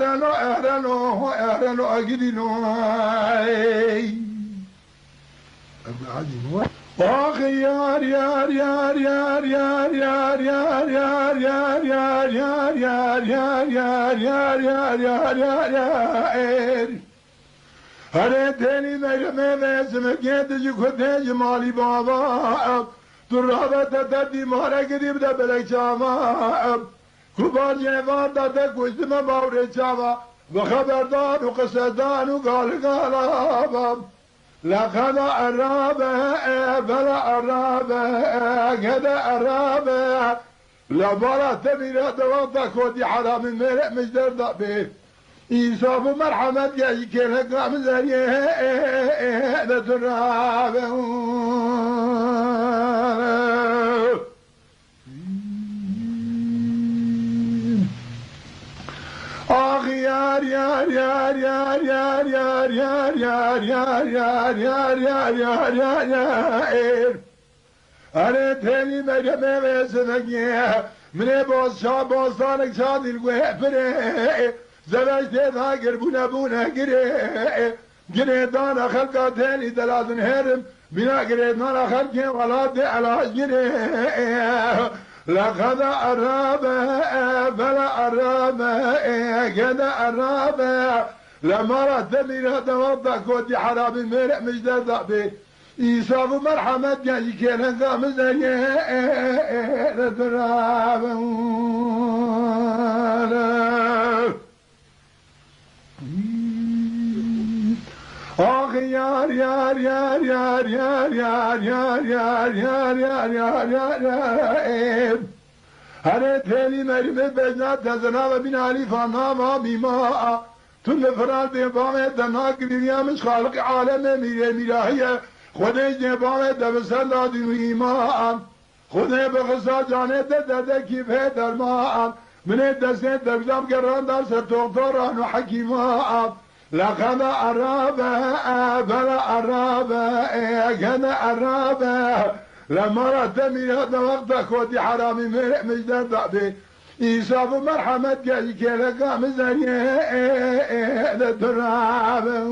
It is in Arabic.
اهرنو اجدينو آخ يار يار يار يار يار يار يار يار يار يار يار يار يار يار يار يار يار يار يار هره تاني نجمه وزم گندج خودج مالی بابا درابت دادی ماره گریب ده بلک جاوا خوبان جوان داده گوشتم باور جاوا و خبردار و قصدان و گال گالا لقد أرابه بلا أرابه كذا أرابه لبارة تبيرة دوضة كودي حرام المرق مجدر ضبي إيصاف مرحمة جاي كينا قام زريه لترابه آخ يار يار يار يار يار يار يار يار يار يار يار يار يار يار يار أنا تاني مجمع وسنجيه من بوستانك شادي القوي فري زواج تيها قربونا بونا قري دانا خلقا تاني دلازن هرم بنا دانا خلقين ولا دي علاج قري لقد أرابه بلا أرابه كذا أرابه لما رد من توضع كودي حرام المرق مجدر ضعبي إيصاف مرحمة جاي كينا قام زيه لترابه آخ يار يار يار يار يار يار يار يار يار يار يار يار يار هره تهلی مرمه بجنات تزنا و بین علی فانا بیما تون فرال دیبامه دنا گریامش خالق عالم میره میراهیه خودش دیبامه دبسر دادی و ایمان خودش بخصا جانه داده کیفه درمان من دسته دبجام گران در سر دکتران و حکیمان لقد أرابه بلا أرابه كان أرابه لما رد من هذا وقتك ودي حرامي مرق مجدر ضعبي إيصاف مرحمة جاي كيلا قام زريه لترابه